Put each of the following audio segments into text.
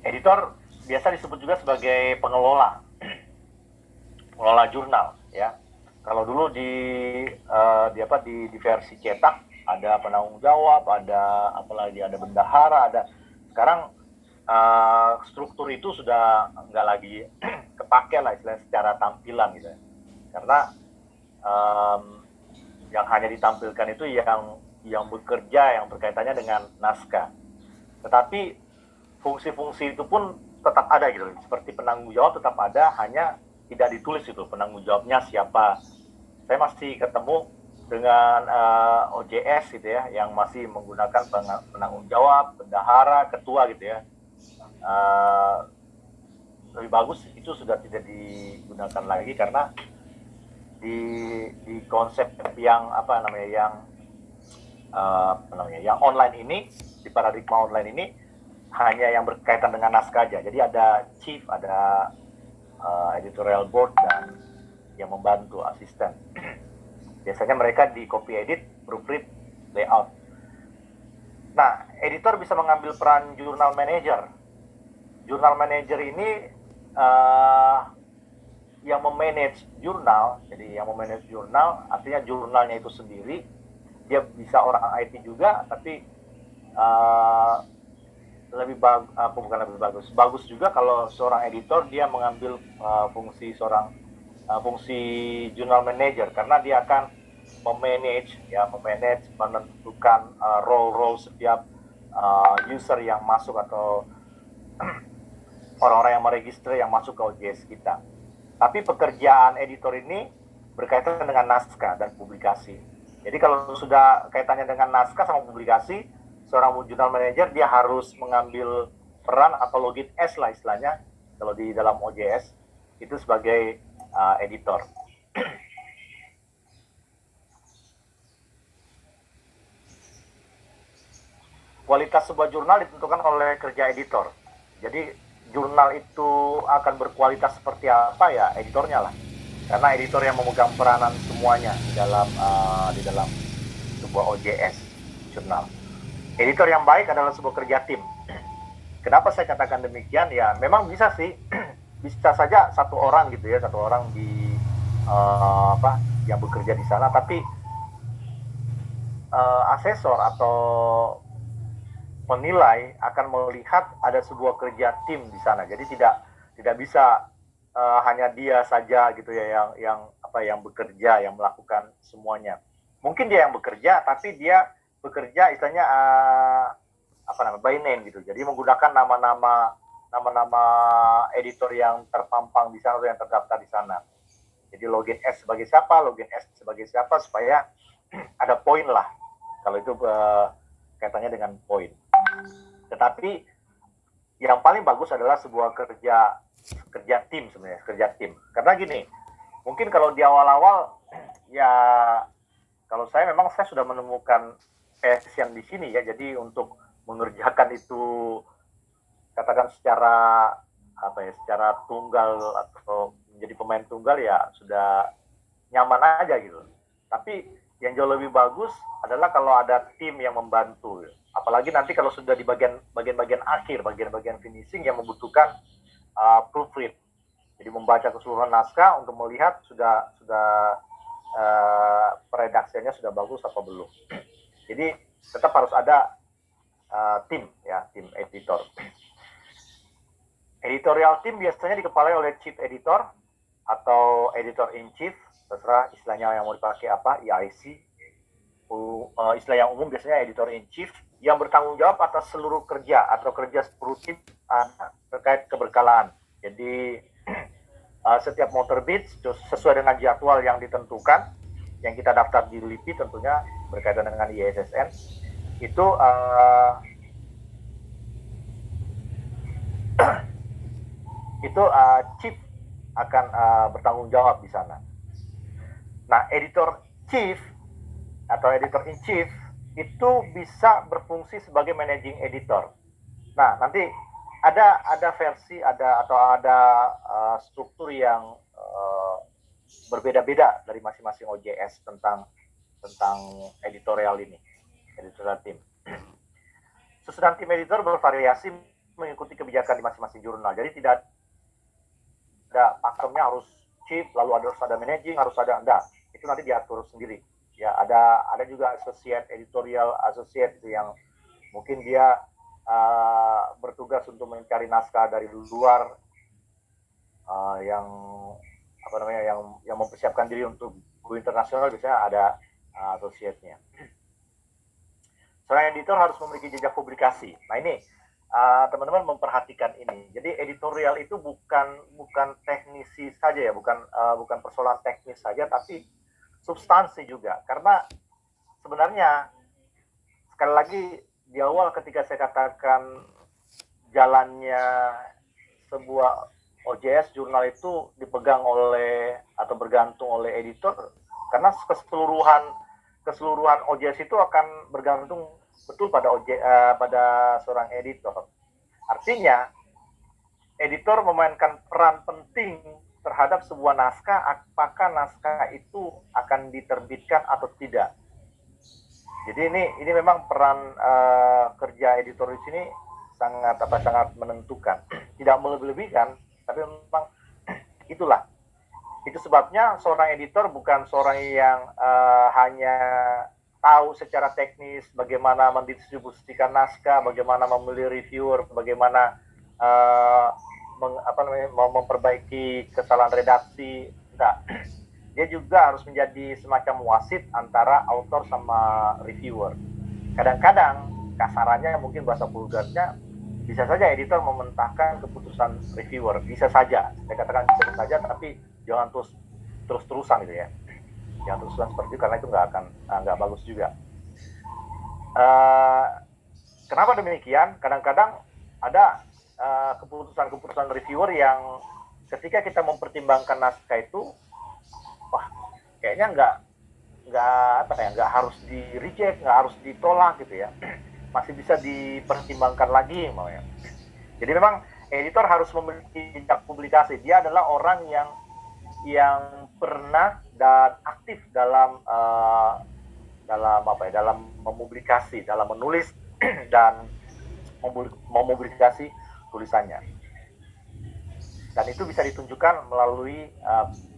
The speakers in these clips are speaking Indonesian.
Editor biasa disebut juga sebagai pengelola jurnal ya. Kalau dulu di versi cetak ada penanggung jawab, ada apalagi ada bendahara, ada sekarang struktur itu sudah nggak lagi kepake lah istilahnya secara tampilan gitu ya. Karena yang hanya ditampilkan itu yang bekerja yang berkaitannya dengan naskah. Tetapi fungsi-fungsi itu pun tetap ada gitu. Seperti penanggung jawab tetap ada, hanya tidak ditulis itu penanggung jawabnya siapa. Saya masih ketemu dengan OJS gitu ya, yang masih menggunakan penanggung jawab, bendahara, ketua gitu ya. Lebih bagus itu sudah tidak digunakan lagi karena di konsep yang yang online ini, di paradigma online ini hanya yang berkaitan dengan naskah aja. Jadi ada chief, ada editorial board dan yang membantu asisten. Biasanya mereka di copy edit, proofread, layout. Nah, editor bisa mengambil peran jurnal manager. Jurnal manager ini yang memanage jurnal. Jadi yang memanage jurnal artinya jurnalnya itu sendiri. Dia bisa orang IT juga, tapi bagus juga kalau seorang editor dia mengambil fungsi jurnal manager, karena dia akan memanage, menentukan role setiap user yang masuk atau orang-orang yang meregister yang masuk ke OJS kita. Tapi pekerjaan editor ini berkaitan dengan naskah dan publikasi. Jadi kalau sudah kaitannya dengan naskah sama publikasi, seorang jurnal manager dia harus mengambil peran atau login S lah istilahnya kalau di dalam OJS itu sebagai editor. Kualitas sebuah jurnal ditentukan oleh kerja editor. Jadi jurnal itu akan berkualitas seperti apa ya editornya lah. Karena editor yang memegang peranan semuanya di dalam sebuah OJS jurnal. Editor yang baik adalah sebuah kerja tim. Kenapa saya katakan demikian? Ya memang bisa sih, bisa saja satu orang gitu ya, satu orang yang bekerja di sana, tapi asesor atau penilai akan melihat ada sebuah kerja tim di sana. Jadi tidak bisa hanya dia saja gitu ya yang bekerja, yang melakukan semuanya. Mungkin dia yang bekerja, tapi dia bekerja istilahnya by name gitu. Jadi menggunakan nama-nama editor yang terpampang di sana atau yang terdaftar di sana. Jadi login S sebagai siapa supaya ada poin lah. Kalau itu kaitannya dengan poin. Tetapi yang paling bagus adalah sebuah kerja tim sebenarnya, kerja tim. Karena gini, mungkin kalau di awal-awal ya kalau saya sudah menemukan passion di sini ya, jadi untuk mengerjakan itu katakan secara tunggal atau menjadi pemain tunggal ya sudah nyaman aja gitu. Tapi yang jauh lebih bagus adalah kalau ada tim yang membantu. Apalagi nanti kalau sudah di bagian akhir, bagian finishing yang membutuhkan proofread. Jadi membaca keseluruhan naskah untuk melihat sudah peredaksiannya sudah bagus apa belum. Jadi tetap harus ada tim editor. Editorial team biasanya dikepalai oleh chief editor atau editor in chief, terserah istilahnya yang mau dipakai apa, EIC. Istilah yang umum biasanya editor in chief yang bertanggung jawab atas seluruh kerja atau kerja seluruh tim terkait keberkalaan. Jadi setiap mau terbit sesuai dengan jadwal yang ditentukan, yang kita daftar di LIPI tentunya berkaitan dengan ISSN, itu chief akan bertanggung jawab di sana. Nah, editor chief atau editor in chief itu bisa berfungsi sebagai managing editor. Nah, nanti ada versi ada struktur yang berbeda-beda dari masing-masing OJS tentang editorial ini, editorial team. Susunan tim editor bervariasi mengikuti kebijakan di masing-masing jurnal. Jadi tidak ada pakemnya harus chief, lalu harus ada managing, harus ada enggak. Itu nanti diatur sendiri. Ya, ada juga associate, editorial associate itu yang mungkin dia bertugas untuk mencari naskah dari luar, yang apa namanya, yang mempersiapkan diri untuk go internasional, biasanya ada associate-nya. Seorang editor harus memiliki jejak publikasi. Nah ini teman-teman memperhatikan ini. Jadi editorial itu bukan teknisi saja ya, bukan persoalan teknis saja, tapi substansi juga. Karena sebenarnya sekali lagi di awal ketika saya katakan jalannya sebuah OJS jurnal itu dipegang oleh atau bergantung oleh editor, karena keseluruhan OJS itu akan bergantung betul pada seorang editor. Artinya editor memainkan peran penting terhadap sebuah naskah, apakah naskah itu akan diterbitkan atau tidak. Jadi ini memang peran kerja editor di sini sangat menentukan. Tidak melebih-lebihkan, tapi memang itulah. Itu sebabnya seorang editor bukan seorang yang hanya tahu secara teknis bagaimana mendistribusikan naskah, bagaimana memilih reviewer, bagaimana memperbaiki kesalahan redaksi. Enggak. Dia juga harus menjadi semacam wasit antara author sama reviewer. Kadang-kadang kasarannya, mungkin bahasa vulgarnya, bisa saja editor mementahkan keputusan reviewer, bisa saja. Saya katakan bisa saja, tapi jangan terus-terusan gitu ya. Jangan terus-terusan seperti itu, karena itu nggak bagus juga. Kenapa demikian? Kadang-kadang ada keputusan reviewer yang ketika kita mempertimbangkan naskah itu, wah kayaknya nggak harus di reject, nggak harus ditolak gitu ya, masih bisa dipertimbangkan lagi ya. Jadi memang editor harus memiliki jejak publikasi. Dia adalah orang yang pernah dan aktif dalam mempublikasi, dalam menulis dan mempublikasi tulisannya. Dan itu bisa ditunjukkan melalui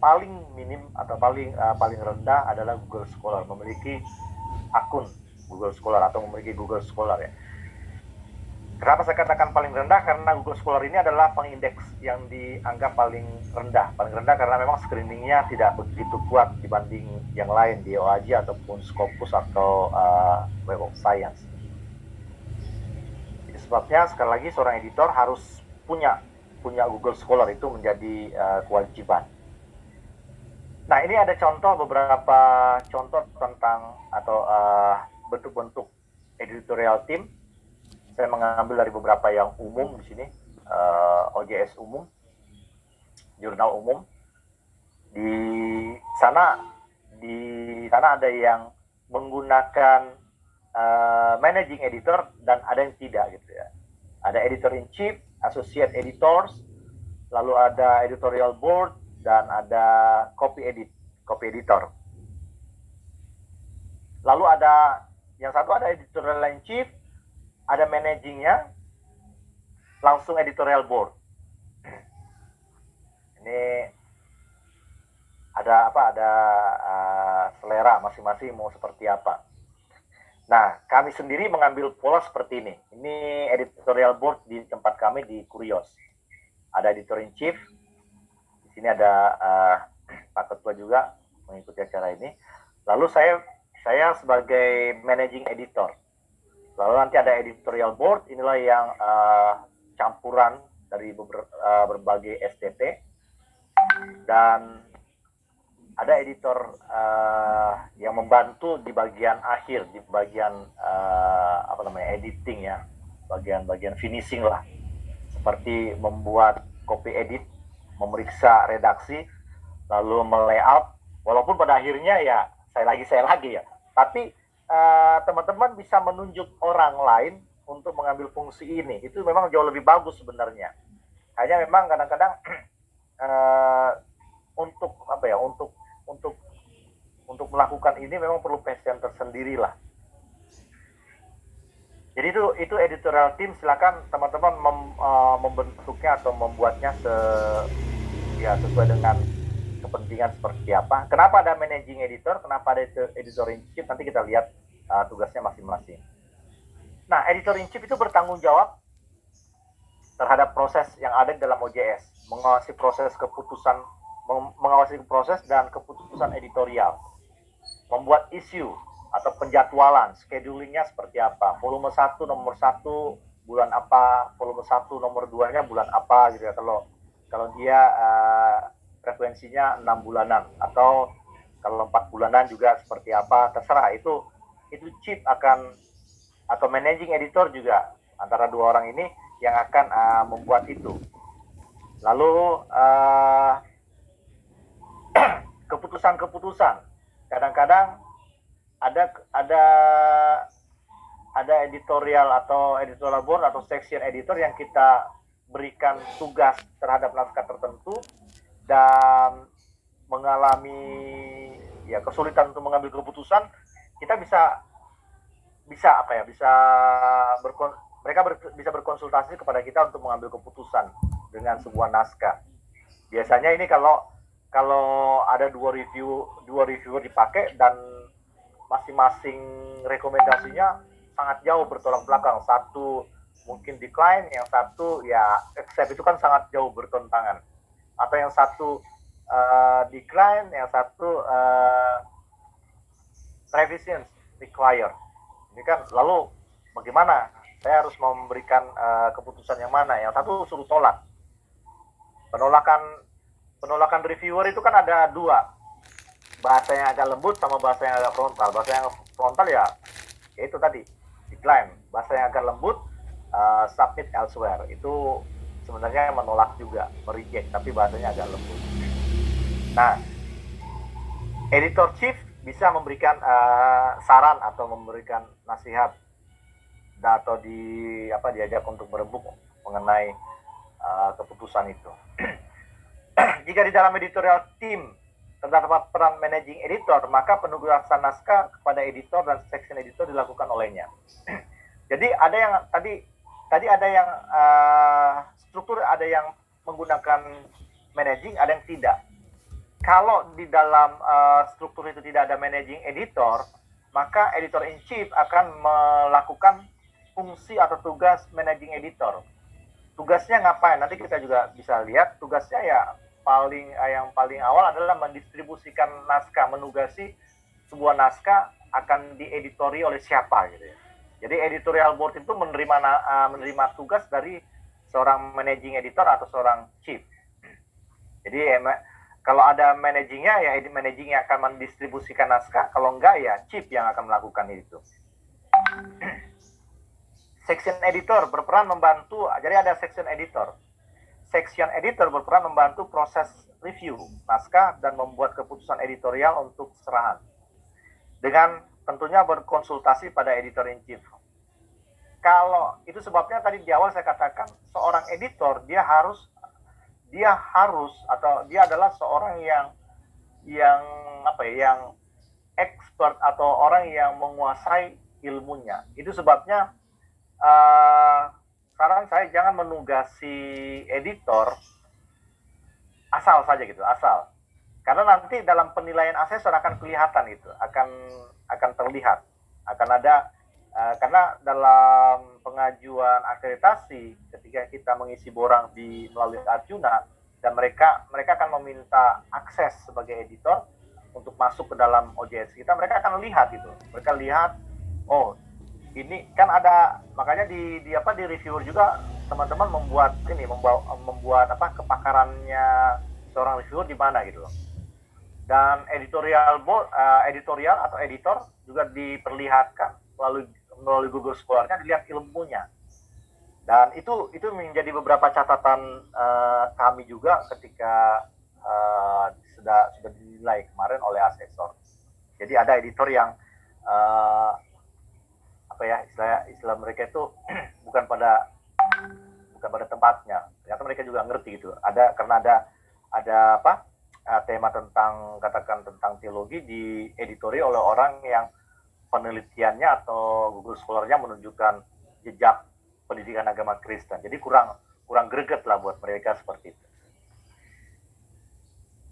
paling minim atau paling rendah adalah Google Scholar, memiliki akun Google Scholar atau memiliki Google Scholar ya. Kenapa saya katakan paling rendah? Karena Google Scholar ini adalah pengindeks yang dianggap paling rendah. Paling rendah karena memang screeningnya tidak begitu kuat dibanding yang lain di OAJ ataupun Scopus atau Web of Science. Jadi sebabnya sekali lagi seorang editor harus punya Google Scholar, itu menjadi kewajiban. Nah ini ada beberapa contoh tentang atau bentuk-bentuk editorial team. Saya mengambil dari beberapa yang umum di sini, OJS umum, jurnal umum. Di sana ada yang menggunakan managing editor dan ada yang tidak gitu ya. Ada editor in chief, associate editors, lalu ada editorial board, dan ada copy editor. Lalu ada yang satu ada editorial in chief, ada managingnya, langsung editorial board. Ini ada selera masing-masing mau seperti apa. Nah, kami sendiri mengambil pola seperti ini. Ini editorial board di tempat kami di Kurios. Ada editor in chief. Di sini ada Pak Ketua juga mengikuti acara ini. Lalu saya sebagai managing editor. Lalu nanti ada editorial board. Inilah yang campuran dari berbagai STT. Dan ada editor yang membantu di bagian akhir, di bagian editing ya, bagian finishing lah, seperti membuat copy edit, memeriksa redaksi, lalu melayout. Walaupun pada akhirnya ya saya lagi ya, tapi teman-teman bisa menunjuk orang lain untuk mengambil fungsi ini. Itu memang jauh lebih bagus sebenarnya. Hanya memang kadang-kadang untuk melakukan ini memang perlu passion tersendiri lah. Jadi itu editorial team, silakan teman-teman membentuknya atau membuatnya sesuai dengan kepentingan seperti apa. Kenapa ada managing editor, kenapa ada editor in chief, nanti kita lihat tugasnya masing-masing. Nah, editor in chief itu bertanggung jawab terhadap proses yang ada di dalam OJS, mengawasi proses keputusan, mengawasi proses dan keputusan editorial, membuat isu atau penjadwalan, schedulingnya seperti apa, volume 1 nomor 1 bulan apa, volume 1 nomor 2-nya bulan apa gitu ya, kalau dia frekuensinya 6 bulanan, atau kalau 4 bulanan juga seperti apa, terserah. Itu chief akan, atau managing editor juga, antara dua orang ini yang akan membuat itu. Lalu keputusan-keputusan, kadang-kadang ada editorial atau editorial board atau section editor yang kita berikan tugas terhadap naskah tertentu dan mengalami kesulitan untuk mengambil keputusan, kita bisa mereka bisa berkonsultasi kepada kita untuk mengambil keputusan dengan sebuah naskah. Biasanya ini kalau ada dua reviewer dipakai dan masing-masing rekomendasinya sangat jauh bertolak belakang, satu mungkin decline, yang satu ya accept, itu kan sangat jauh bertentangan, atau yang satu decline, yang satu revision required. Ini kan lalu bagaimana saya harus memberikan keputusan yang mana? Yang satu suruh tolak. Penolakan reviewer itu kan ada dua, bahasa yang agak lembut sama bahasa yang agak frontal. Bahasa yang frontal ya itu tadi, decline. Bahasa yang agak lembut, submit elsewhere. Itu sebenarnya menolak juga, mereject, tapi bahasanya agak lembut. Nah, editor chief bisa memberikan saran atau memberikan nasihat, atau diajak untuk berembuk mengenai keputusan itu. Jika di dalam editorial team terdapat peran managing editor, maka penugasan naskah kepada editor dan section editor dilakukan olehnya. Jadi ada yang tadi ada yang struktur, ada yang menggunakan managing, ada yang tidak. Kalau di dalam struktur itu tidak ada managing editor, maka editor in chief akan melakukan fungsi atau tugas managing editor. Tugasnya ngapain? Nanti kita juga bisa lihat. Tugasnya ya yang paling awal adalah mendistribusikan naskah, menugasi sebuah naskah akan dieditori oleh siapa gitu ya. Jadi editorial board itu menerima tugas dari seorang managing editor atau seorang chief. Jadi kalau ada managingnya, ya managing yang akan mendistribusikan naskah. Kalau enggak, ya chief yang akan melakukan itu. Section editor berperan membantu. Jadi ada section editor. Section editor berperan membantu proses review naskah dan membuat keputusan editorial untuk serahan, dengan tentunya berkonsultasi pada editor in chief. Kalau itu sebabnya tadi di awal saya katakan, seorang editor dia adalah seorang yang expert atau orang yang menguasai ilmunya. Itu sebabnya saran saya jangan menugasi editor asal saja gitu, karena nanti dalam penilaian asesor akan kelihatan itu, akan terlihat, akan ada karena dalam pengajuan akreditasi ketika kita mengisi borang melalui Arjuna, dan mereka akan meminta akses sebagai editor untuk masuk ke dalam OJS kita, mereka akan lihat itu, mereka lihat, oh ini kan ada, makanya di reviewer juga teman-teman membuat kepakarannya seorang reviewer di mana gitu loh. Dan editorial atau editor juga diperlihatkan melalui Google Scholar-nya, dilihat ilmunya. Dan itu menjadi beberapa catatan kami juga ketika sudah dinilai kemarin oleh asesor. Jadi ada editor yang istilah mereka itu bukan pada tempatnya. Ternyata mereka juga ngerti gitu. Karena ada tema tentang teologi dieditori oleh orang yang penelitiannya atau Google Scholar-nya menunjukkan jejak pendidikan agama Kristen. Jadi kurang greget lah buat mereka seperti itu.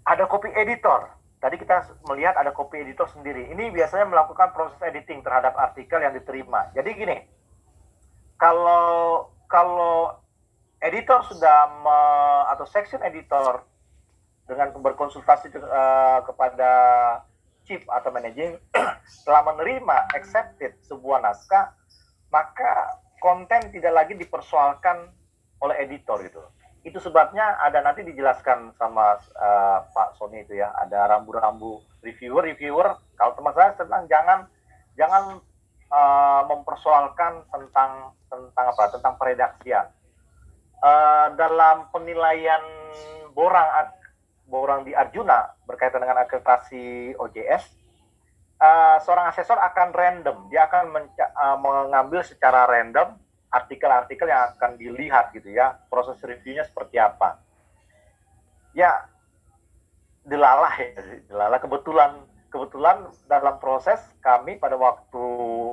Ada copy editor. Tadi kita melihat ada copy editor sendiri. Ini biasanya melakukan proses editing terhadap artikel yang diterima. Jadi gini, kalau editor sudah atau section editor dengan berkonsultasi kepada chief atau managing telah menerima accepted sebuah naskah, maka konten tidak lagi dipersoalkan oleh editor gitu. Itu sebabnya ada nanti dijelaskan sama Pak Sony itu ya, ada rambu-rambu reviewer. Kalau teman saya tentang jangan mempersoalkan tentang peredaksian. Dalam penilaian borang di Arjuna berkaitan dengan akreditasi OJS, seorang asesor akan random, dia akan mengambil secara random artikel-artikel yang akan dilihat gitu ya, proses reviewnya seperti apa. Ya, delalah kebetulan dalam proses kami pada waktu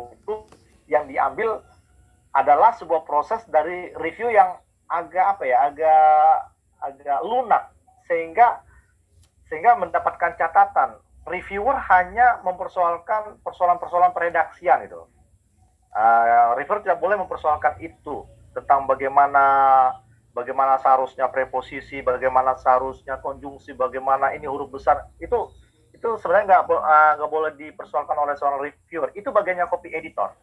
itu yang diambil adalah sebuah proses dari review yang agak lunak, sehingga mendapatkan catatan reviewer hanya mempersoalkan persoalan peredaksian itu. Reviewer tidak boleh mempersoalkan itu tentang bagaimana seharusnya preposisi, bagaimana seharusnya konjungsi, bagaimana ini huruf besar. Itu sebenarnya nggak boleh dipersoalkan oleh seorang reviewer. Itu bagiannya copy editor.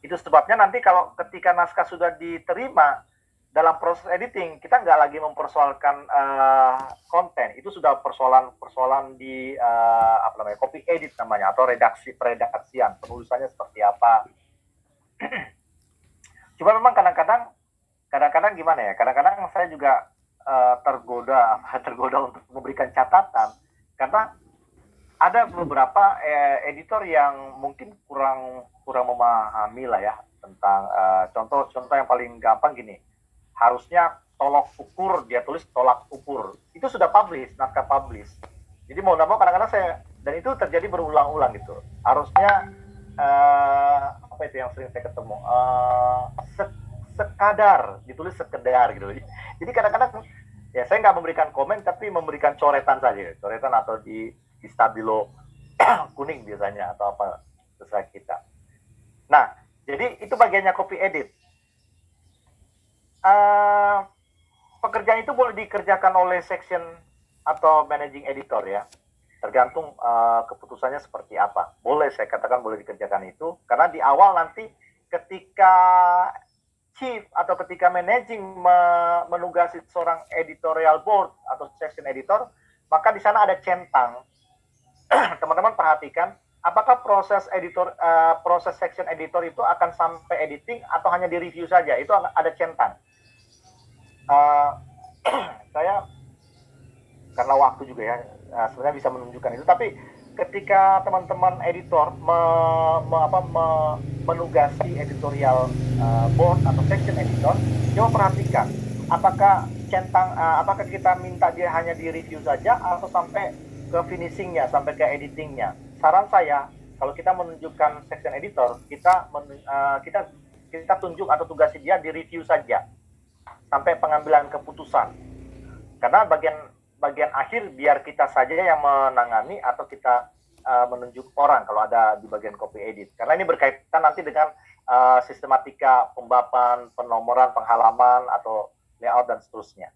Itu sebabnya nanti kalau ketika naskah sudah diterima dalam proses editing, kita nggak lagi mempersoalkan konten. Itu sudah persoalan di copy edit namanya, atau peredaksian, penulisannya seperti apa. Cuma memang kadang-kadang gimana ya? Kadang-kadang saya juga tergoda untuk memberikan catatan karena ada beberapa editor yang mungkin kurang memahami lah ya tentang contoh yang paling gampang gini. Harusnya tolak ukur, dia tulis tolak ukur. Itu sudah publish, naskah publish. Jadi mau nggak mau kadang-kadang dan itu terjadi berulang-ulang gitu. Harusnya apa itu yang sering saya ketemu, sekadar, ditulis sekedar gitu. Jadi kadang-kadang ya saya nggak memberikan komen, tapi memberikan coretan saja, atau di stabilo kuning biasanya, atau apa terserah kita. Nah, jadi itu bagiannya copy edit. Pekerjaan itu boleh dikerjakan oleh section atau managing editor ya, tergantung keputusannya seperti apa. Boleh, saya katakan boleh dikerjakan itu, karena di awal nanti ketika chief atau ketika managing menugasi seorang editorial board atau section editor, maka di sana ada centang. Teman-teman perhatikan, apakah proses section editor itu akan sampai editing atau hanya di review saja? Itu ada centang. Saya karena waktu juga ya, sebenarnya bisa menunjukkan itu, tapi ketika teman-teman editor menugasi editorial board atau section editor, coba perhatikan apakah apakah kita minta dia hanya di review saja atau sampai ke finishingnya, sampai ke editingnya. Saran saya, kalau kita menunjukkan section editor, kita tunjuk atau tugasi dia di review saja sampai pengambilan keputusan. Karena bagian akhir biar kita saja yang menangani, atau kita menunjuk orang kalau ada di bagian copy edit. Karena ini berkaitan nanti dengan sistematika pembapan, penomoran, penghalaman, atau layout dan seterusnya.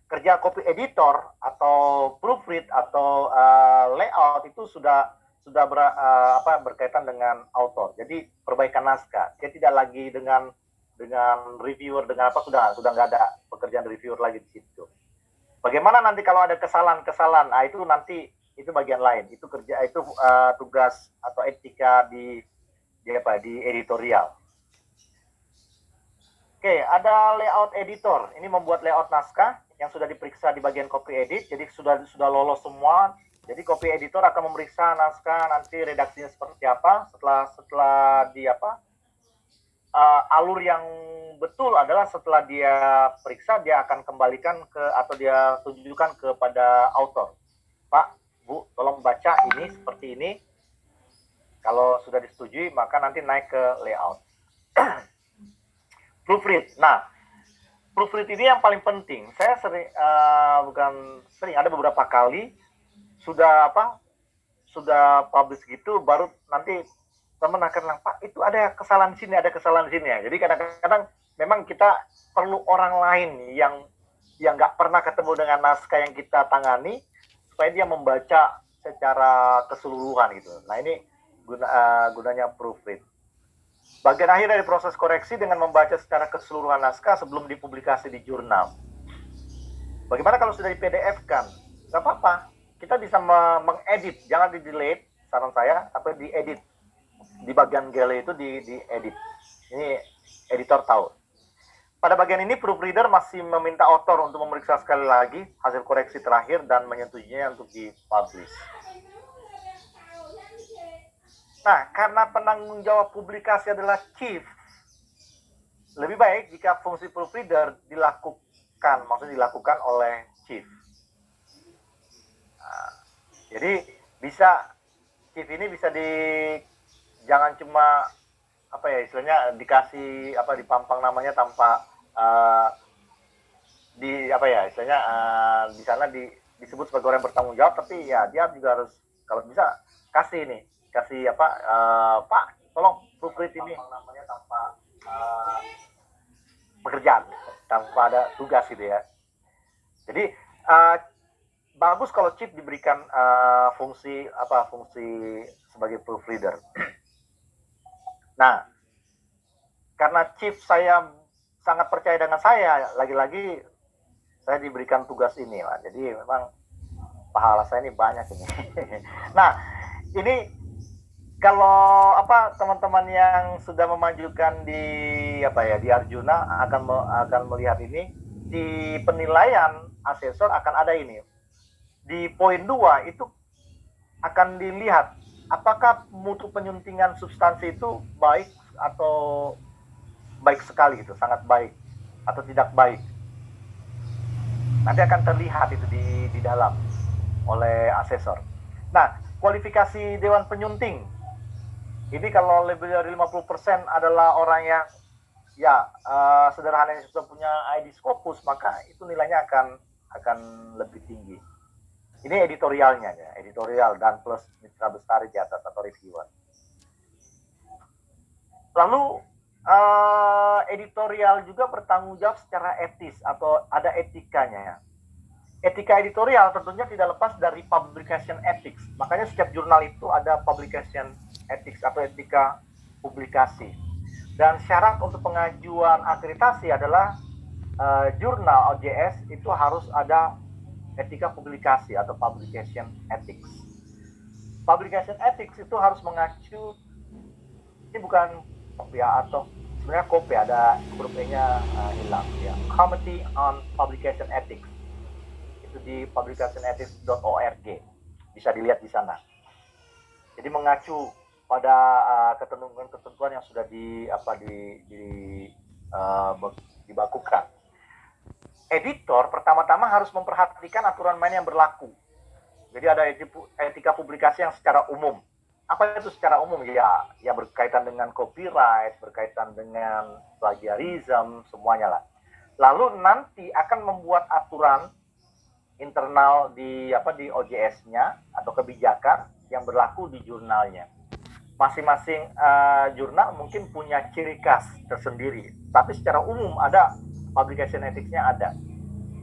Kerja copy editor atau proofread atau layout itu sudah berkaitan dengan author. Jadi perbaikan naskah. Dia tidak lagi dengan reviewer, dengan apa, sudah nggak ada pekerjaan reviewer lagi di situ. Bagaimana nanti kalau ada kesalahan? Nah, itu bagian lain. Itu tugas atau etika di editorial. Oke, ada layout editor. Ini membuat layout naskah yang sudah diperiksa di bagian copy edit. Jadi sudah lolos semua. Jadi copy editor akan memeriksa naskah, nanti redaksinya seperti apa. Setelah alur yang betul adalah setelah dia periksa, dia akan kembalikan atau dia tunjukkan kepada author. Pak, Bu, tolong baca ini seperti ini. Kalau sudah disetujui, maka nanti naik ke layout. Proofread. Nah, proofread ini yang paling penting. Saya sering, bukan sering, ada beberapa kali sudah sudah publish gitu, baru nanti teman akan bilang, Pak, itu ada kesalahan di sini, ada kesalahan di sini ya. Jadi kadang-kadang memang kita perlu orang lain yang nggak pernah ketemu dengan naskah yang kita tangani, supaya dia membaca secara keseluruhan gitu. Nah, ini gunanya proofread. Bagian akhir dari proses koreksi dengan membaca secara keseluruhan naskah sebelum dipublikasi di jurnal. Bagaimana kalau sudah di PDF kan? Nggak apa-apa. Kita bisa mengedit, jangan di delete, saran saya, tapi diedit. Di bagian gallery itu diedit. Ini editor tahu. Pada bagian ini, proofreader masih meminta author untuk memeriksa sekali lagi hasil koreksi terakhir dan menyetujuinya untuk dipublish. Nah, karena penanggung jawab publikasi adalah chief, lebih baik jika fungsi proofreader maksudnya dilakukan oleh chief. Nah, jadi chief ini bisa jangan cuma istilahnya dikasih dipampang namanya tanpa istilahnya di sana disebut sebagai orang yang bertanggung jawab, tapi ya dia juga harus kalau bisa kasih Pak, tolong proofread ini namanya tanpa pekerjaan, tanpa ada tugas gitu ya. Jadi bagus kalau chief diberikan fungsi sebagai proofreader. Nah, karena chief saya sangat percaya dengan saya, lagi-lagi saya diberikan tugas ini lah. Jadi memang pahala saya ini banyak ini. Nah, ini kalau teman-teman yang sudah memajukan di Arjuna akan melihat ini di penilaian asesor akan ada ini. Di poin 2 itu akan dilihat apakah mutu penyuntingan substansi itu baik atau baik sekali gitu, sangat baik atau tidak baik. Nanti akan terlihat itu di dalam oleh asesor. Nah, kualifikasi Dewan Penyunting ini kalau lebih dari 50% adalah orang yang sederhananya sudah punya ID Scopus, maka itu nilainya akan lebih tinggi. Ini editorialnya ya, editorial dan plus mitra bestari di atas atau reviewer. Lalu editorial juga bertanggung jawab secara etis atau ada etikanya ya. Etika editorial tentunya tidak lepas dari publication ethics. Makanya setiap jurnal itu ada publication ethics atau etika publikasi. Dan syarat untuk pengajuan akreditasi adalah jurnal OJS itu harus ada etika publikasi atau publication ethics. Publication ethics itu harus mengacu, ini bukan kopi atau sebenarnya kopi, ada huruf E-nya hilang ya. Committee on Publication Ethics. Itu di publicationethics.org. Bisa dilihat di sana. Jadi mengacu pada ketentuan-ketentuan yang sudah dibakukan. Editor pertama-tama harus memperhatikan aturan main yang berlaku. Jadi ada etika publikasi yang secara umum. Apa itu secara umum? Ya berkaitan dengan copyright, berkaitan dengan plagiarism, semuanya lah. Lalu nanti akan membuat aturan internal di OJS-nya atau kebijakan yang berlaku di jurnalnya. Masing-masing jurnal mungkin punya ciri khas tersendiri, tapi secara umum ada publication ethics-nya ada.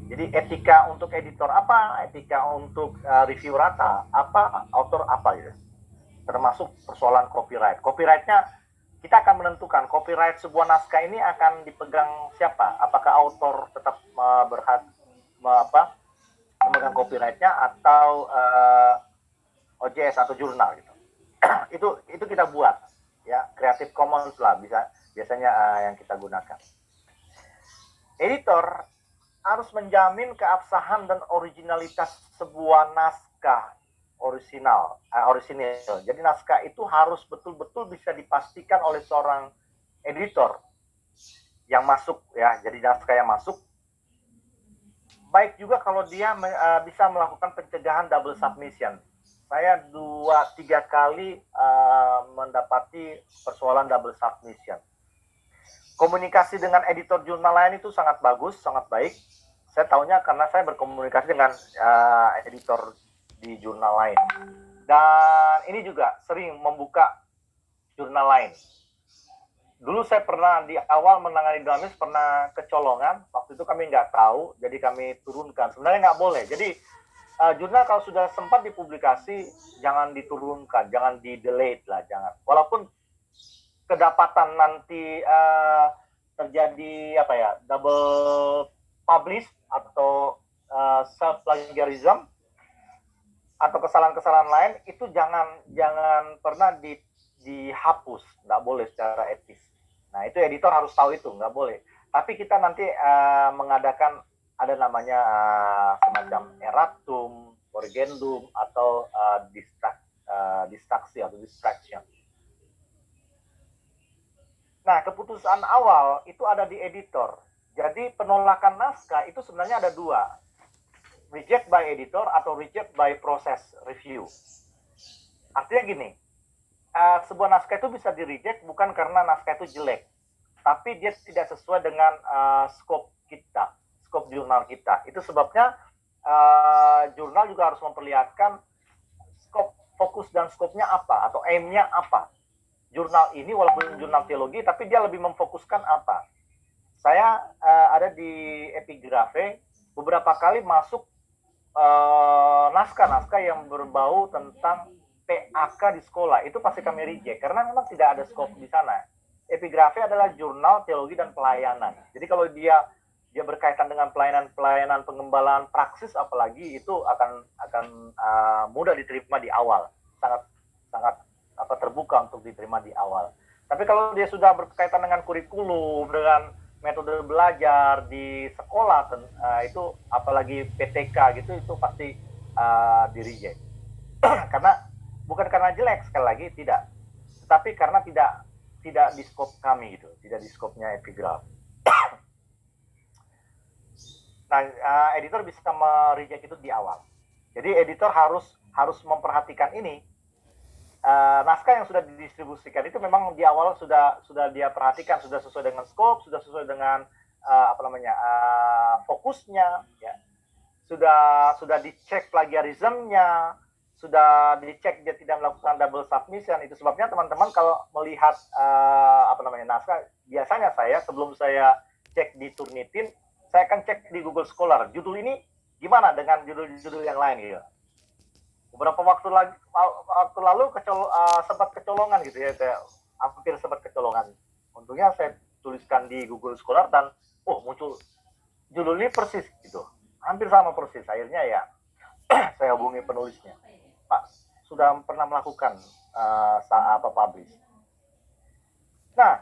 Jadi etika untuk editor apa, etika untuk reviewer apa, author apa gitu. Termasuk persoalan copyright. Copyright-nya kita akan menentukan copyright sebuah naskah ini akan dipegang siapa? Apakah author tetap berhak memegang copyright-nya atau OJS atau jurnal gitu. itu kita buat ya, Creative Commons lah biasanya yang kita gunakan. Editor harus menjamin keabsahan dan originalitas sebuah naskah orisinal. Jadi naskah itu harus betul-betul bisa dipastikan oleh seorang editor yang masuk ya. Jadi naskah yang masuk. Baik juga kalau dia bisa melakukan pencegahan double submission. Saya 2-3 kali mendapati persoalan double submission. Komunikasi dengan editor jurnal lain itu sangat bagus, sangat baik. Saya tahunya karena saya berkomunikasi dengan editor di jurnal lain. Dan ini juga sering membuka jurnal lain. Dulu saya pernah di awal menangani Dramis pernah kecolongan. Waktu itu kami nggak tahu, jadi kami turunkan. Sebenarnya nggak boleh. Jadi jurnal kalau sudah sempat dipublikasi, jangan diturunkan, jangan di-delete lah, jangan. Walaupun kedapatan nanti terjadi apa ya, double publish atau self plagiarism atau kesalahan-kesalahan lain, itu jangan pernah dihapus, nggak boleh secara etis. Nah itu editor harus tahu itu, nggak boleh. Tapi kita nanti mengadakan ada namanya semacam erratum, corrigendum, atau distraksi atau distraction. Nah keputusan awal itu ada di editor. Jadi penolakan naskah itu sebenarnya ada dua. Reject by editor atau reject by process review. Artinya gini, sebuah naskah itu bisa di-reject bukan karena naskah itu jelek, tapi dia tidak sesuai dengan scope kita, scope jurnal kita. Itu sebabnya jurnal juga harus memperlihatkan scope, fokus dan scope-nya apa, atau aim-nya apa. Jurnal ini walaupun jurnal teologi, tapi dia lebih memfokuskan apa. Saya ada di Epigrafe, beberapa kali masuk naskah-naskah yang berbau tentang PAK di sekolah, itu pasti kami reject karena memang tidak ada scope di sana. Epigrafe adalah jurnal teologi dan pelayanan. Jadi kalau dia berkaitan dengan pelayanan pengembalaan praksis, apalagi itu akan mudah diterima di awal, sangat terbuka untuk diterima di awal. Tapi kalau dia sudah berkaitan dengan kurikulum, dengan metode belajar di sekolah, itu apalagi PTK gitu, itu pasti di reject. Karena bukan karena jelek, sekali lagi tidak, tetapi karena tidak di scope kami gitu, tidak di scope-nya Epigraph. Nah, editor bisa mereject itu di awal. Jadi editor harus memperhatikan ini. Naskah yang sudah didistribusikan itu memang di awal sudah dia perhatikan, sudah sesuai dengan scope, sudah sesuai dengan fokusnya, ya. Sudah dicek plagiarismnya, sudah dicek dia tidak melakukan double submission. Itu sebabnya teman-teman kalau melihat naskah, biasanya saya sebelum saya cek di Turnitin, saya akan cek di Google Scholar judul ini gimana dengan judul-judul yang lain gitu. Beberapa waktu lalu sempat kecolongan gitu ya, saya hampir sempat kecolongan. Untungnya saya tuliskan di Google Scholar dan muncul judul ini persis gitu, hampir sama persis. Akhirnya ya saya hubungi penulisnya, Pak, sudah pernah melakukan publish. Nah,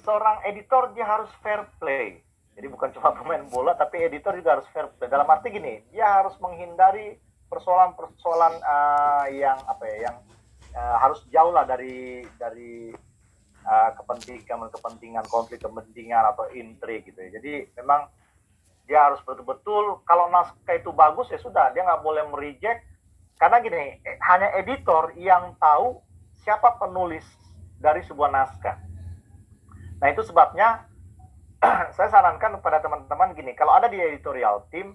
seorang editor dia harus fair play. Jadi bukan cuma pemain bola, tapi editor juga harus fair play. Dalam arti gini, dia harus menghindari persoalan-persoalan yang harus jauh lah dari kepentingan konflik kepentingan atau intrik gitu ya. Jadi memang dia harus betul-betul, kalau naskah itu bagus ya sudah, dia nggak boleh mereject, karena gini, hanya editor yang tahu siapa penulis dari sebuah naskah. Nah itu sebabnya saya sarankan kepada teman-teman gini, kalau ada di editorial team,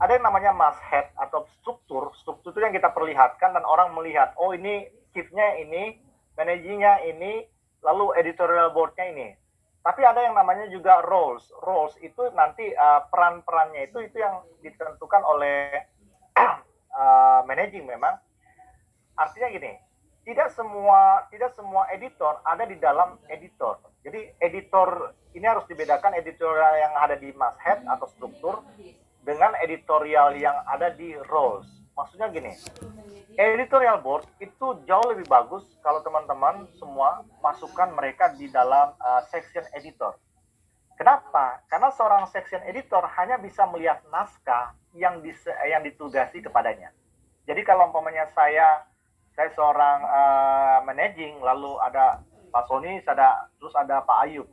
ada yang namanya masthead atau struktur itu yang kita perlihatkan dan orang melihat, oh ini chiefnya ini, managingnya ini, lalu editorial boardnya ini. Tapi ada yang namanya juga roles itu nanti peran-perannya itu yang ditentukan oleh managing memang. Artinya gini, tidak semua editor ada di dalam editor. Jadi editor ini harus dibedakan, editorial yang ada di masthead atau struktur dengan editorial yang ada di roles. Maksudnya gini, editorial board itu jauh lebih bagus kalau teman-teman semua masukkan mereka di dalam section editor. Kenapa? Karena seorang section editor hanya bisa melihat naskah yang ditugasi kepadanya. Jadi kalau umpamanya saya seorang managing, lalu ada Pak Soni, terus ada Pak Ayub.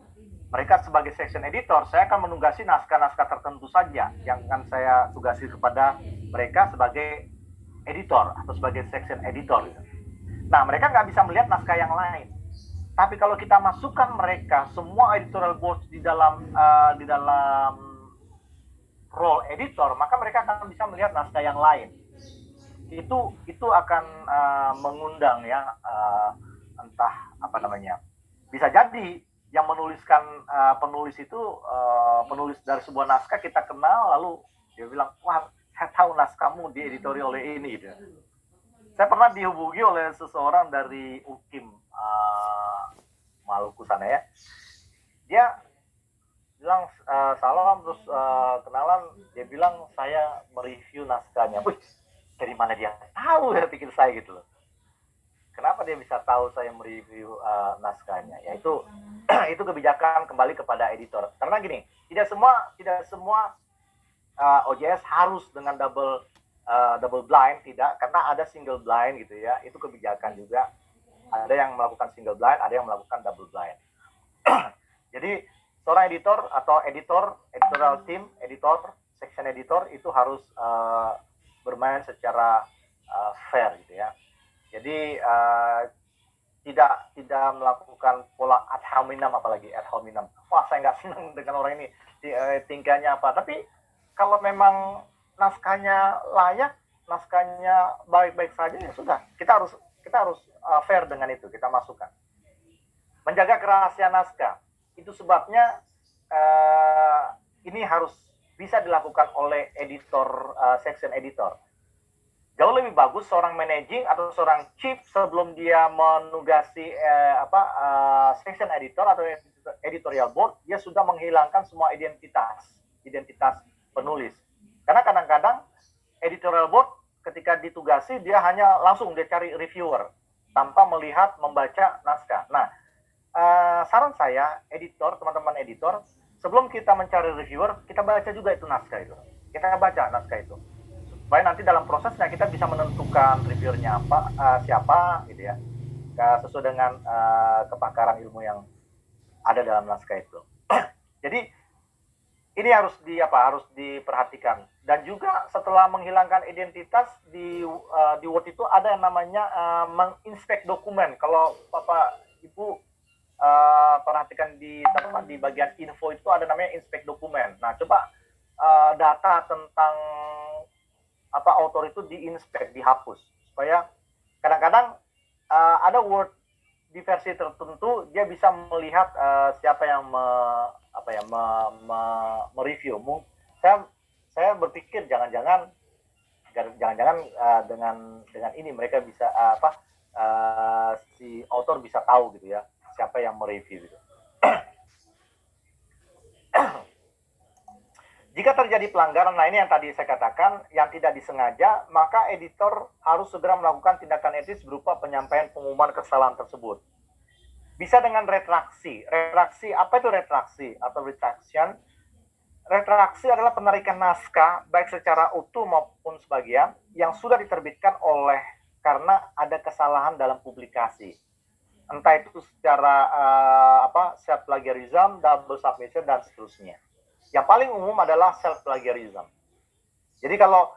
Mereka sebagai section editor, saya akan menugasi naskah-naskah tertentu saja yang akan saya tugasi kepada mereka sebagai editor atau sebagai section editor gitu. Nah, mereka nggak bisa melihat naskah yang lain. Tapi kalau kita masukkan mereka semua editorial board di dalam role editor, maka mereka akan bisa melihat naskah yang lain. Itu akan mengundang ya entah apa namanya. Bisa jadi yang menuliskan penulis itu penulis dari sebuah naskah kita kenal, lalu dia bilang, wah saya tahu naskahmu dieditori oleh ini gitu. Saya pernah dihubungi oleh seseorang dari UKIM Maluku sana ya. Dia bilang salam, terus kenalan, dia bilang saya mereview naskahnya. Wih, dari mana dia tahu ya, pikir saya gitu loh. Kenapa dia bisa tahu saya mereview naskahnya? Ya itu itu kebijakan kembali kepada editor. Karena gini, tidak semua OJS harus dengan double blind, tidak, karena ada single blind gitu ya. Itu kebijakan juga. Ada yang melakukan single blind, ada yang melakukan double blind. Jadi seorang editor atau editorial team, editor, section editor itu harus bermain secara fair gitu ya. Jadi tidak melakukan pola ad hominem, apalagi ad hominem. Wah, saya nggak senang dengan orang ini, tingkahnya apa. Tapi kalau memang naskahnya layak, naskahnya baik-baik saja, ya sudah. Kita harus fair dengan itu, kita masukkan. Menjaga kerahasiaan naskah, itu sebabnya ini harus bisa dilakukan oleh editor, section editor. Jauh lebih bagus seorang managing atau seorang chief sebelum dia menugasi section editor atau editorial board, dia sudah menghilangkan semua identitas penulis. Karena kadang-kadang editorial board ketika ditugasi dia hanya langsung dia cari reviewer tanpa melihat, membaca naskah. Nah, saran saya, editor, teman-teman editor, sebelum kita mencari reviewer, kita baca juga itu naskah itu. Kita baca naskah itu. Supaya nanti dalam prosesnya kita bisa menentukan reviewernya siapa gitu ya. Sesuai dengan kepakaran ilmu yang ada dalam naskah itu. Jadi ini harus diperhatikan. Dan juga setelah menghilangkan identitas di Word itu ada yang namanya menginspek dokumen. Kalau Bapak Ibu perhatikan di bagian info itu ada namanya inspek dokumen. Nah, coba data tentang author itu diinspek, dihapus, supaya kadang-kadang ada Word di versi tertentu dia bisa melihat siapa yang mereview. Saya berpikir jangan-jangan dengan ini mereka bisa si author bisa tahu gitu ya siapa yang mereview gitu. Jika terjadi pelanggaran, nah ini yang tadi saya katakan, yang tidak disengaja, maka editor harus segera melakukan tindakan etis berupa penyampaian pengumuman kesalahan tersebut. Bisa dengan retraksi. Retraksi, apa itu retraksi atau retraction? Retraksi adalah penarikan naskah, baik secara utuh maupun sebagian, yang sudah diterbitkan karena ada kesalahan dalam publikasi. Entah itu secara self plagiarism, double submission, dan seterusnya. Yang paling umum adalah self plagiarism. Jadi kalau,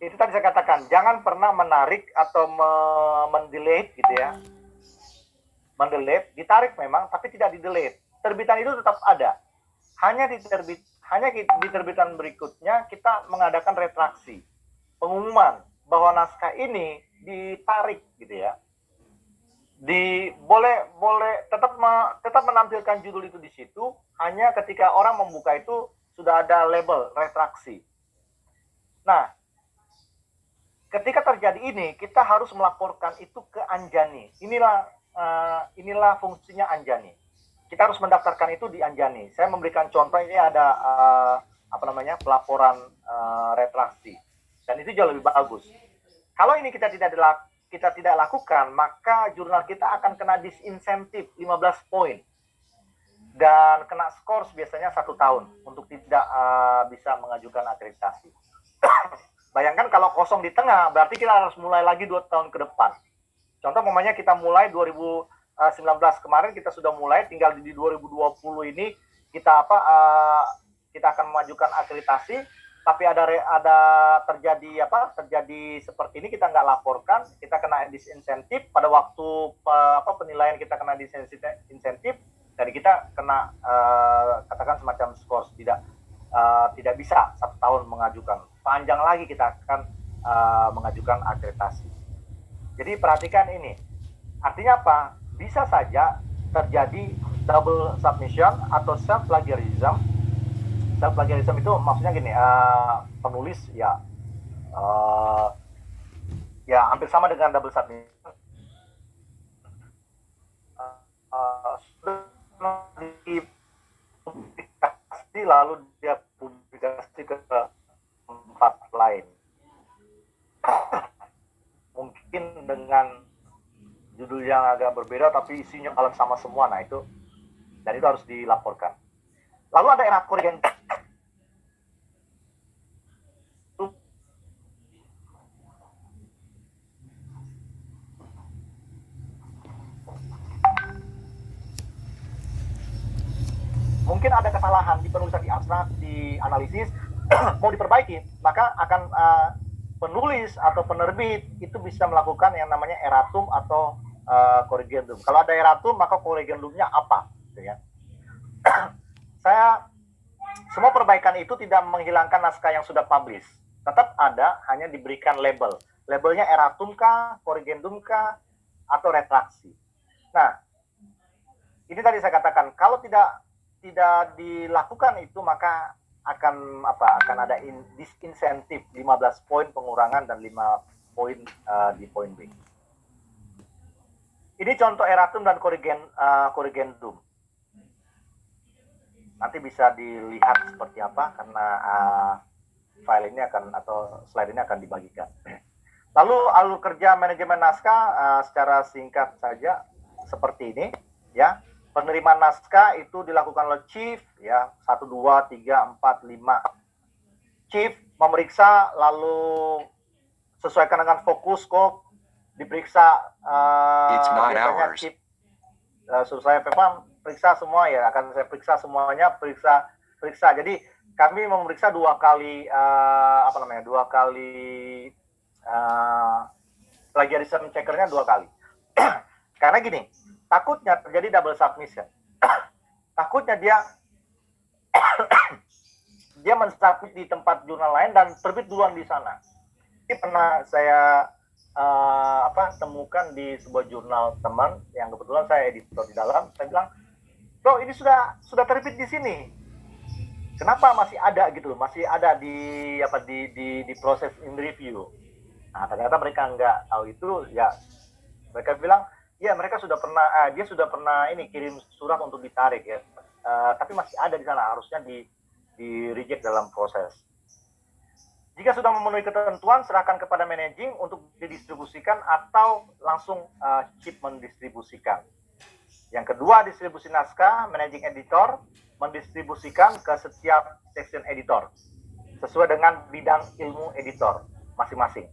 itu tadi saya katakan, jangan pernah menarik atau mendelete gitu ya. Mendelete, ditarik memang, tapi tidak didelete. Terbitan itu tetap ada. Hanya di terbitan berikutnya kita mengadakan retraksi. Pengumuman bahwa naskah ini ditarik gitu ya. Boleh tetap menampilkan judul itu di situ, hanya ketika orang membuka itu sudah ada label retraksi. Nah, ketika terjadi ini kita harus melaporkan itu ke Anjani. Inilah fungsinya Anjani. Kita harus mendaftarkan itu di Anjani. Saya memberikan contoh, ini ada pelaporan retraksi, dan itu jauh lebih bagus. Kalau ini kita tidak lakukan, maka jurnal kita akan kena disinsentif 15 poin dan kena skor biasanya 1 tahun untuk tidak bisa mengajukan akreditasi. Bayangkan kalau kosong di tengah, berarti kita harus mulai lagi 2 tahun ke depan. Contoh umpamanya kita mulai 2019 kemarin, kita sudah mulai, tinggal di 2020 ini kita akan mengajukan akreditasi. tapi ada terjadi seperti ini, kita nggak laporkan, kita kena disinsentif. Pada waktu penilaian kita kena disinsentif, jadi kita kena katakan semacam skor tidak bisa 1 tahun mengajukan, panjang lagi kita akan mengajukan akreditasi. Jadi perhatikan ini, artinya apa? Bisa saja terjadi double submission atau self plagiarism. Self plagiarism itu maksudnya gini, penulis ya hampir sama dengan double submission. Dipublikasi lalu dia publikasi ke tempat lain, mungkin dengan judul yang agak berbeda tapi isinya kalau sama semua. Nah itu, dan itu harus dilaporkan. Lalu ada era korrigen. Mungkin ada kesalahan di penulisan, di abstrak, di analisis, mau diperbaiki, maka akan penulis atau penerbit itu bisa melakukan yang namanya erratum atau corrigendum. Kalau ada erratum, maka corrigendumnya apa? Gitu ya. Semua perbaikan itu tidak menghilangkan naskah yang sudah publish. Tetap ada, hanya diberikan label. Labelnya erratum kah, corrigendum kah, atau retraksi. Nah, ini tadi saya katakan, kalau tidak dilakukan itu, maka akan ada disinsentif 15 poin pengurangan dan 5 poin di poin B. Ini contoh erratum dan corrigendum. Nanti bisa dilihat seperti apa karena file ini atau slide ini akan dibagikan. Lalu alur kerja manajemen naskah secara singkat saja seperti ini ya. Penerimaan naskah itu dilakukan oleh chief ya, 1 2 3 4 5. Chief memeriksa, lalu sesuaikan dengan fokus scope, diperiksa biasanya chief suruh saya Pepa periksa semua ya, akan saya periksa semuanya, periksa. Jadi kami memeriksa 2 kali plagiarism checkernya 2 kali. Karena gini, takutnya terjadi double submission. Takutnya dia mensubmit di tempat jurnal lain dan terbit duluan di sana. Ini pernah saya temukan di sebuah jurnal teman yang kebetulan saya editor di dalam. Saya bilang, bro, ini sudah terbit di sini. Kenapa masih ada gitu loh? Masih ada di proses in review. Nah, ternyata mereka nggak tahu itu ya. Mereka bilang, ya mereka sudah pernah, dia sudah pernah kirim surat untuk ditarik ya, tapi masih ada di sana, harusnya di reject dalam proses. Jika sudah memenuhi ketentuan, serahkan kepada managing untuk didistribusikan atau langsung chip mendistribusikan. Yang kedua, distribusi naskah, managing editor mendistribusikan ke setiap section editor sesuai dengan bidang ilmu editor masing-masing.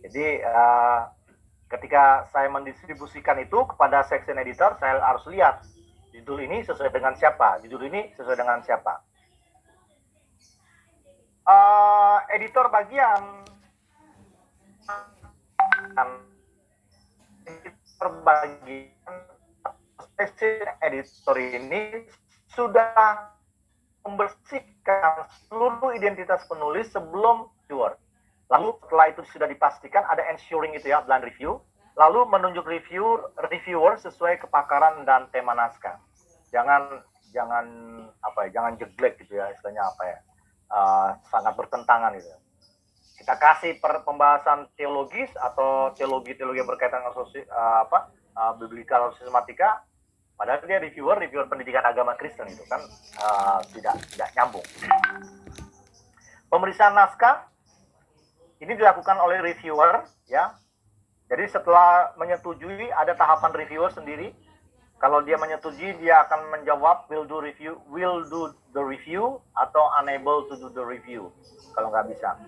Jadi ketika saya mendistribusikan itu kepada section editor, saya harus lihat judul ini sesuai dengan siapa, judul ini sesuai dengan siapa. Editor bagian section editor ini sudah membersihkan seluruh identitas penulis sebelum reviewer. Lalu setelah itu sudah dipastikan ada ensuring itu ya, blind review. Lalu menunjuk reviewer sesuai kepakaran dan tema naskah. Jangan jeglek gitu ya, istilahnya sangat bertentangan gitu. Kita kasih pembahasan teologis atau teologi yang berkaitan dengan biblikal atau sistematika, padahal dia reviewer pendidikan agama Kristen itu kan tidak nyambung. Pemeriksaan naskah ini dilakukan oleh reviewer ya. Jadi setelah menyetujui ada tahapan reviewer sendiri. Kalau dia menyetujui, dia akan menjawab will do the review atau unable to do the review kalau nggak bisa.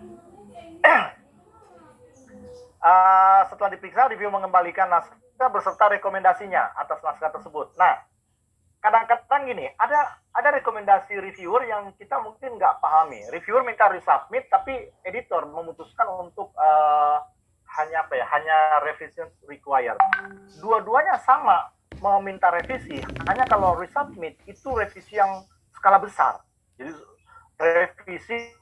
Setelah diperiksa, review mengembalikan naskah beserta rekomendasinya atas naskah tersebut. Nah, kadang-kadang gini, ada rekomendasi reviewer yang kita mungkin nggak pahami. Reviewer minta resubmit, tapi editor memutuskan untuk hanya revision required. Dua-duanya sama meminta revisi, hanya kalau resubmit itu revisi yang skala besar. Jadi revisi